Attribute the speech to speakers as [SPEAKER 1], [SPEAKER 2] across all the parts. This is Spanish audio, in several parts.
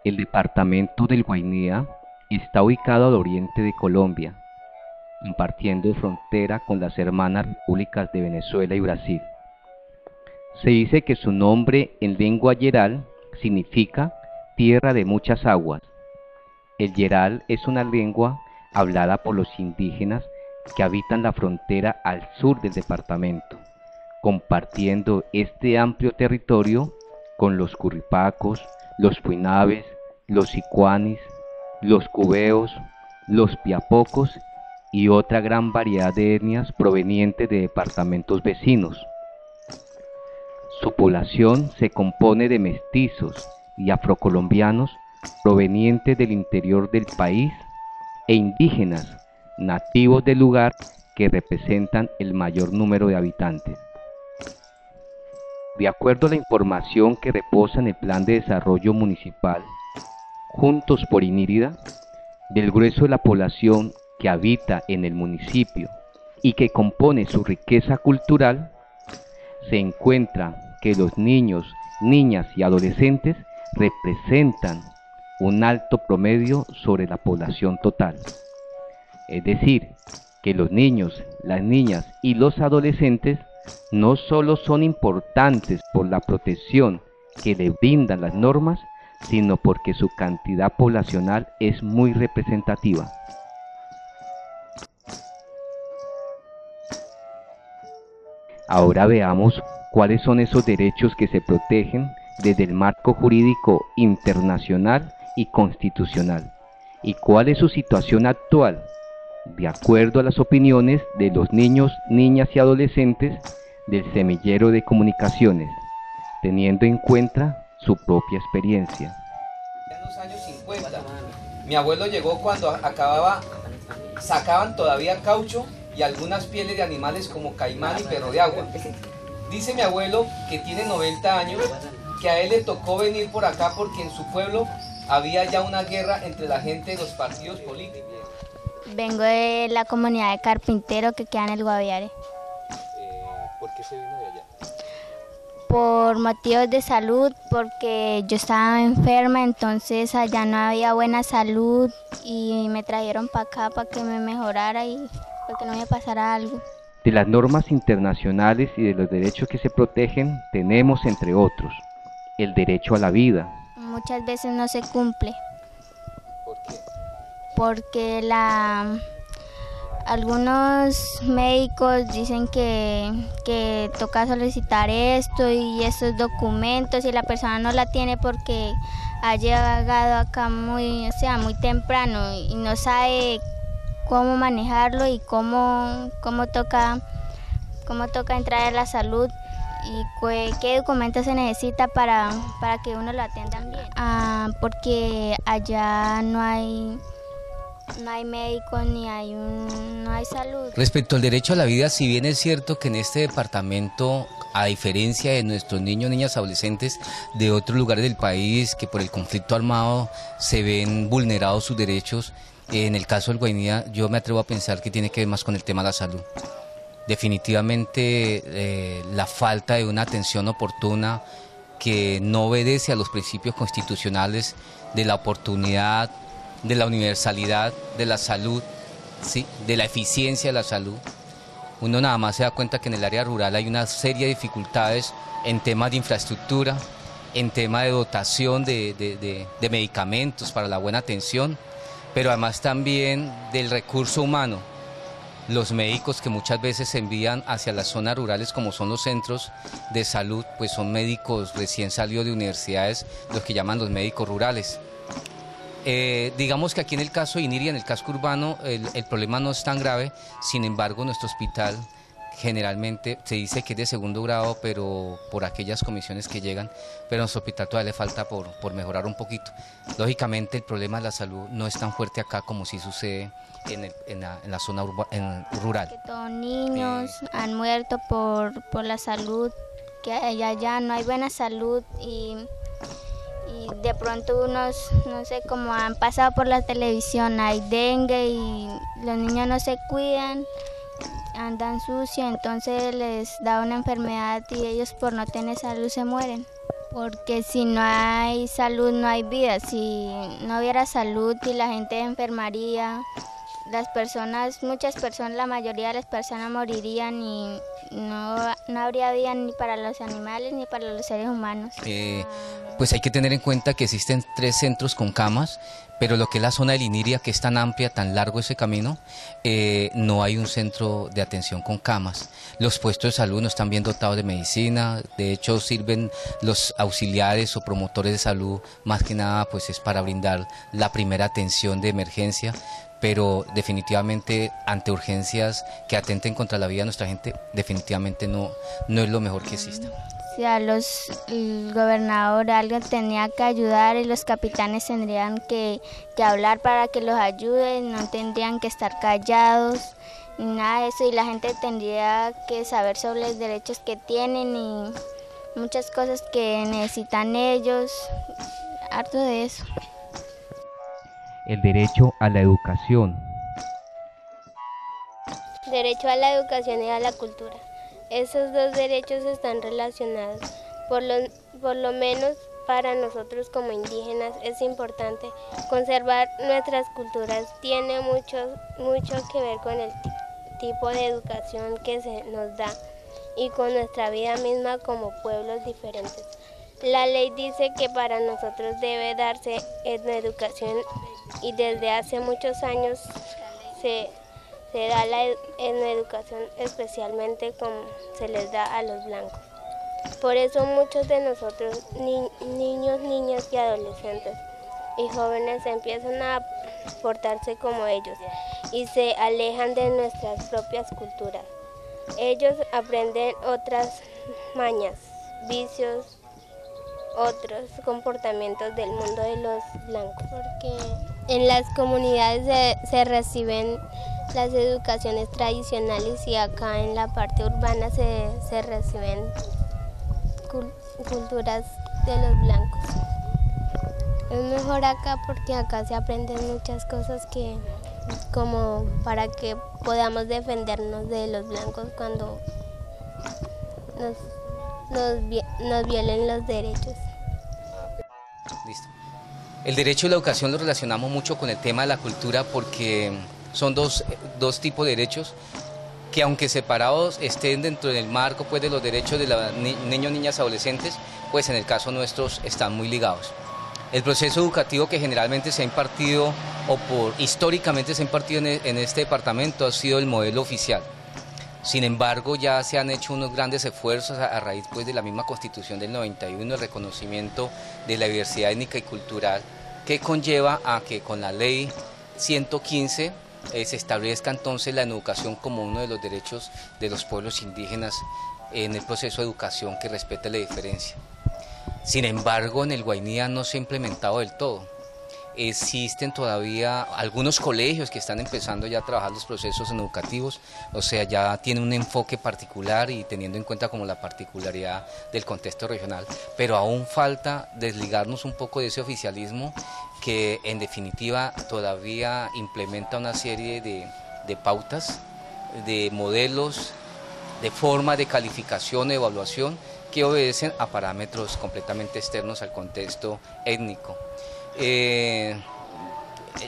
[SPEAKER 1] El departamento del Guainía está ubicado al oriente de Colombia, compartiendo frontera con las hermanas repúblicas de Venezuela y Brasil. Se dice que su nombre en lengua yeral significa tierra de muchas aguas. El yeral es una lengua hablada por los indígenas que habitan la frontera al sur del departamento, compartiendo este amplio territorio con los curripacos, los puinabes, los sicuanis, los cubeos, los piapocos y otra gran variedad de etnias provenientes de departamentos vecinos. Su población se compone de mestizos y afrocolombianos provenientes del interior del país e indígenas nativos del lugar que representan el mayor número de habitantes. De acuerdo a la información que reposa en el Plan de Desarrollo Municipal, Juntos por Inírida, del grueso de la población que habita en el municipio y que compone su riqueza cultural, se encuentra que los niños, niñas y adolescentes representan un alto promedio sobre la población total. Es decir, que los niños, las niñas y los adolescentes no solo son importantes por la protección que le brindan las normas, sino porque su cantidad poblacional es muy representativa. Ahora veamos cuáles son esos derechos que se protegen desde el marco jurídico internacional y constitucional, y cuál es su situación actual, de acuerdo a las opiniones de los niños, niñas y adolescentes del semillero de comunicaciones, teniendo en cuenta su propia experiencia.
[SPEAKER 2] En los años 50, mi abuelo llegó cuando sacaban todavía caucho y algunas pieles de animales como caimán y perro de agua. Dice mi abuelo, que tiene 90 años, que a él le tocó venir por acá porque en su pueblo había ya una guerra entre la gente de los partidos políticos.
[SPEAKER 3] Vengo de la comunidad de Carpintero que queda en el Guaviare.
[SPEAKER 2] ¿Por qué se vino de allá?
[SPEAKER 3] Por motivos de salud, porque yo estaba enferma, entonces allá no había buena salud y me trajeron para acá para que me mejorara y para que no me pasara algo.
[SPEAKER 1] De las normas internacionales y de los derechos que se protegen tenemos, entre otros, el derecho a la vida.
[SPEAKER 3] Muchas veces no se cumple.
[SPEAKER 2] ¿Por qué?
[SPEAKER 3] Porque algunos médicos dicen que toca solicitar esto y estos documentos y la persona no la tiene porque ha llegado acá muy temprano y no sabe cómo manejarlo y cómo toca entrar a la salud y qué documentos se necesita para que uno lo atiendan bien. Porque allá no hay médicos ni no hay salud.
[SPEAKER 4] Respecto al derecho a la vida, si bien es cierto que en este departamento, a diferencia de nuestros niños, niñas, adolescentes de otros lugares del país que por el conflicto armado se ven vulnerados sus derechos, en el caso del Guainía yo me atrevo a pensar que tiene que ver más con el tema de la salud. Definitivamente la falta de una atención oportuna que no obedece a los principios constitucionales de la oportunidad, de la universalidad, de la salud, ¿sí?, de la eficiencia de la salud. Uno nada más se da cuenta que en el área rural hay una serie de dificultades en temas de infraestructura, en temas de dotación de medicamentos para la buena atención, pero además también del recurso humano. Los médicos que muchas veces se envían hacia las zonas rurales, como son los centros de salud, pues son médicos recién salidos de universidades, los que llaman los médicos rurales. Digamos que aquí en el caso de Iniria, en el casco urbano, el problema no es tan grave. Sin embargo, nuestro hospital generalmente se dice que es de segundo grado, pero por aquellas comisiones que llegan, pero a nuestro hospital todavía le falta por mejorar un poquito. Lógicamente el problema de la salud no es tan fuerte acá como sí sucede en la zona rural.
[SPEAKER 3] Que todos niños han muerto por la salud, que allá no hay buena salud y y de pronto unos, no sé, como han pasado por la televisión, hay dengue y los niños no se cuidan, andan sucios, entonces les da una enfermedad y ellos por no tener salud se mueren. Porque si no hay salud no hay vida, si no hubiera salud y la gente enfermaría, las personas, muchas personas, la mayoría de las personas morirían y no habría vida ni para los animales ni para los seres humanos.
[SPEAKER 4] Pues hay que tener en cuenta que existen 3 centros con camas, pero lo que es la zona de Liniria, que es tan amplia, tan largo ese camino, no hay un centro de atención con camas. Los puestos de salud no están bien dotados de medicina, de hecho sirven los auxiliares o promotores de salud, más que nada pues es para brindar la primera atención de emergencia, pero definitivamente ante urgencias que atenten contra la vida de nuestra gente, definitivamente no es lo mejor que exista.
[SPEAKER 3] Si a el gobernador alguien tenía que ayudar y los capitanes tendrían que hablar para que los ayuden, no tendrían que estar callados ni nada de eso, y la gente tendría que saber sobre los derechos que tienen y muchas cosas que necesitan ellos, harto de eso.
[SPEAKER 1] El derecho a la educación.
[SPEAKER 5] Derecho a la educación y a la cultura. Esos 2 derechos están relacionados. Por lo menos para nosotros como indígenas es importante conservar nuestras culturas. Tiene mucho que ver con el tipo de educación que se nos da y con nuestra vida misma como pueblos diferentes. La ley dice que para nosotros debe darse educación y desde hace muchos años se da la educación especialmente como se les da a los blancos. Por eso muchos de nosotros, niños, niñas y adolescentes y jóvenes empiezan a portarse como ellos y se alejan de nuestras propias culturas. Ellos aprenden otras mañas, vicios, otros comportamientos del mundo de los blancos, porque en las comunidades se reciben las educaciones tradicionales y acá en la parte urbana se reciben culturas de los blancos. Es mejor acá porque acá se aprenden muchas cosas que como para que podamos defendernos de los blancos cuando nos violen los derechos.
[SPEAKER 4] Listo. El derecho a la educación lo relacionamos mucho con el tema de la cultura porque son dos tipos de derechos que aunque separados estén dentro del marco pues, de los derechos de los niños, niñas, adolescentes, pues en el caso nuestros están muy ligados. El proceso educativo que generalmente se ha impartido históricamente se ha impartido en este departamento ha sido el modelo oficial. Sin embargo, ya se han hecho unos grandes esfuerzos a raíz pues, de la misma Constitución del 91, el reconocimiento de la diversidad étnica y cultural, que conlleva a que con la ley 115 se establezca entonces la educación como uno de los derechos de los pueblos indígenas en el proceso de educación que respeta la diferencia. Sin embargo, en el Guainía no se ha implementado del todo. Existen todavía algunos colegios que están empezando ya a trabajar los procesos educativos, o sea, ya tienen un enfoque particular y teniendo en cuenta como la particularidad del contexto regional, pero aún falta desligarnos un poco de ese oficialismo que en definitiva todavía implementa una serie de pautas, de modelos, de formas de calificación, de evaluación que obedecen a parámetros completamente externos al contexto étnico.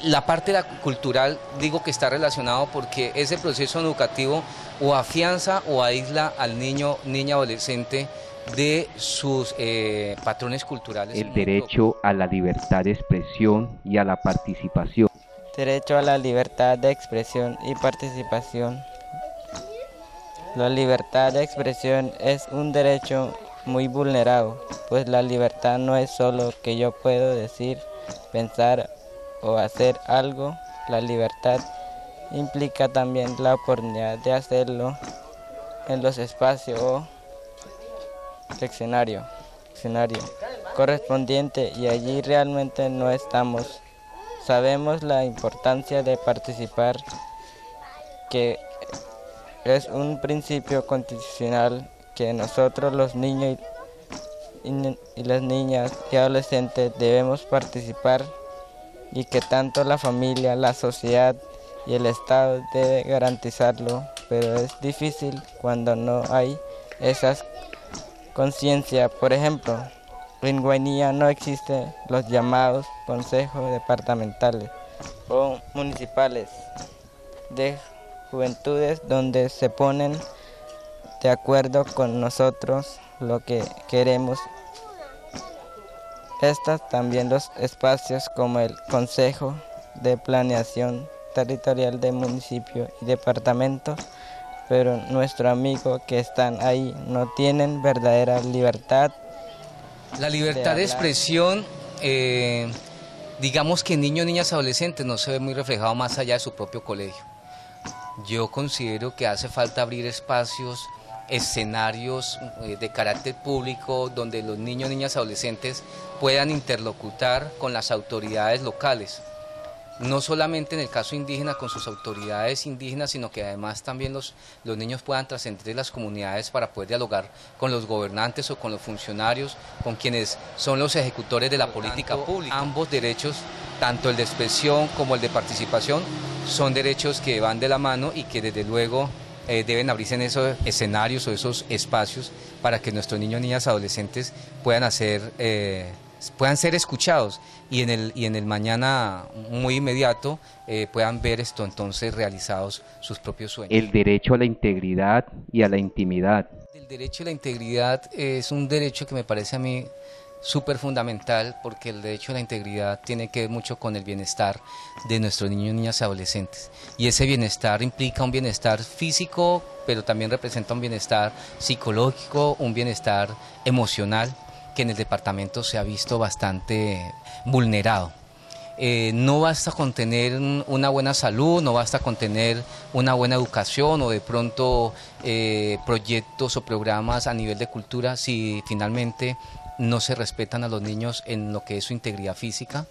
[SPEAKER 4] La parte cultural digo que está relacionado porque ese proceso educativo o afianza o aísla al niño, niña, adolescente de sus patrones culturales.
[SPEAKER 1] El derecho a la libertad de expresión y a la participación.
[SPEAKER 6] Derecho a la libertad de expresión y participación. La libertad de expresión es un derecho muy vulnerado, pues la libertad no es solo que yo puedo decir, pensar o hacer algo. La libertad implica también la oportunidad de hacerlo en los espacios o escenario correspondiente y allí realmente no estamos. Sabemos la importancia de participar, que es un principio constitucional que nosotros los niños y las niñas y adolescentes debemos participar y que tanto la familia, la sociedad y el Estado debe garantizarlo, pero es difícil cuando no hay esa conciencia. Por ejemplo, en Guainía no existen los llamados consejos departamentales o municipales de juventudes donde se ponen de acuerdo con nosotros lo que queremos. Estas también los espacios como el Consejo de Planeación Territorial de municipio y departamento, pero nuestros amigos que están ahí no tienen verdadera libertad.
[SPEAKER 4] La libertad de expresión, digamos que en niños, niñas, adolescentes no se ve muy reflejado más allá de su propio colegio. Yo considero que hace falta abrir espacios, escenarios de carácter público donde los niños, niñas, adolescentes puedan interlocutar con las autoridades locales. No solamente en el caso indígena con sus autoridades indígenas, sino que además también los niños puedan trascender de las comunidades para poder dialogar con los gobernantes o con los funcionarios, con quienes son los ejecutores de la política pública. Ambos derechos, tanto el de expresión como el de participación, son derechos que van de la mano y que desde luego deben abrirse en esos escenarios o esos espacios para que nuestros niños, niñas, adolescentes puedan ser escuchados y en el mañana muy inmediato puedan ver esto entonces realizados sus propios sueños.
[SPEAKER 1] El derecho a la integridad y a la intimidad.
[SPEAKER 4] El derecho a la integridad es un derecho que me parece a mí súper fundamental, porque el derecho a la integridad tiene que ver mucho con el bienestar de nuestros niños, niñas y adolescentes, y ese bienestar implica un bienestar físico, pero también representa un bienestar psicológico, un bienestar emocional, que en el departamento se ha visto bastante vulnerado. No basta con tener una buena salud, no basta con tener una buena educación o de pronto proyectos o programas a nivel de cultura si finalmente no se respetan a los niños en lo que es su integridad física.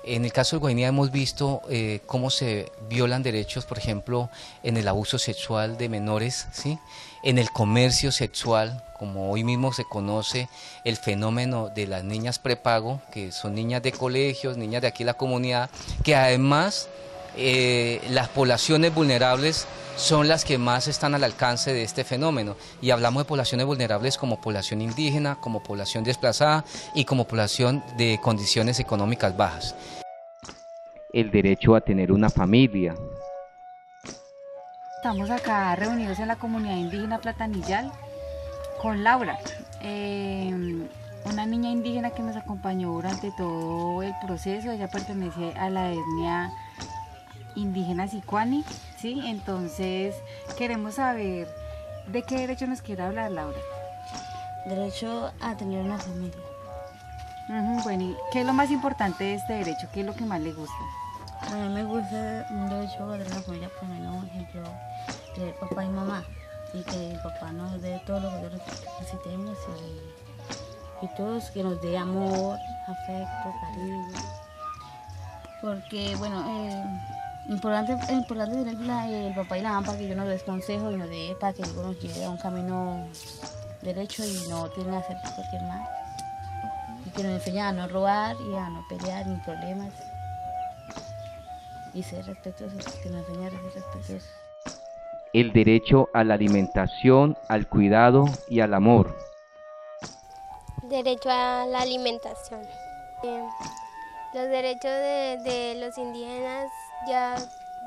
[SPEAKER 4] En el caso de Guainía hemos visto cómo se violan derechos, por ejemplo, en el abuso sexual de menores, ¿sí? En el comercio sexual, como hoy mismo se conoce el fenómeno de las niñas prepago, que son niñas de colegios, niñas de aquí de la comunidad, que además las poblaciones vulnerables son las que más están al alcance de este fenómeno, y hablamos de poblaciones vulnerables como población indígena, como población desplazada y como población de condiciones económicas bajas.
[SPEAKER 1] El derecho a tener una familia.
[SPEAKER 7] Estamos acá reunidos en la comunidad indígena Platanillal con Laura, una niña indígena que nos acompañó durante todo el proceso. Ella pertenece a la etnia indígena Sicuani, ¿sí? Entonces queremos saber de qué derecho nos quiere hablar Laura.
[SPEAKER 8] Derecho a tener una familia.
[SPEAKER 7] Bueno, ¿y qué es lo más importante de este derecho? ¿Qué es lo que más le gusta?
[SPEAKER 8] A mí me gusta un derecho a tener una familia, por ejemplo, tener papá y mamá, y que el papá nos dé todo lo que necesitemos y todos, que nos dé amor, afecto, cariño. Porque, bueno, importante tener el papá y la mamá para que yo nos dé consejos y nos dé para que nos lleve a un camino derecho y no tiene que hacer cualquier mal. Y que nos enseñe a no robar y a no pelear ni problemas. Y ser respetuosos, que nos enseñe a ser respetuosos.
[SPEAKER 1] El derecho a la alimentación, al cuidado y al amor.
[SPEAKER 5] Derecho a la alimentación. Los derechos de los indígenas ya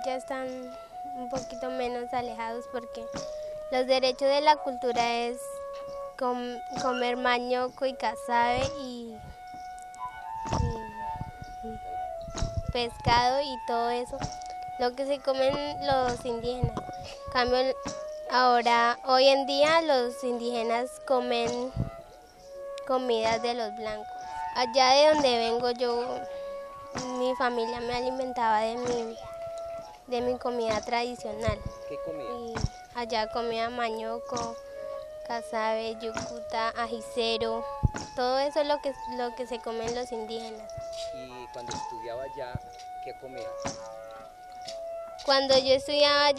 [SPEAKER 5] están un poquito menos alejados, porque los derechos de la cultura es comer mañoco y casabe y pescado y todo eso, lo que se comen los indígenas. En cambio, hoy en día los indígenas comen comidas de los blancos. Allá de donde vengo yo, mi familia me alimentaba de mi comida tradicional.
[SPEAKER 2] ¿Qué comía?
[SPEAKER 5] Y allá comía mañoco, casabe, yucuta, ajicero, todo eso es lo que se comen los indígenas.
[SPEAKER 2] Y cuando estudiaba allá, ¿qué comía?
[SPEAKER 5] Cuando yo estudiaba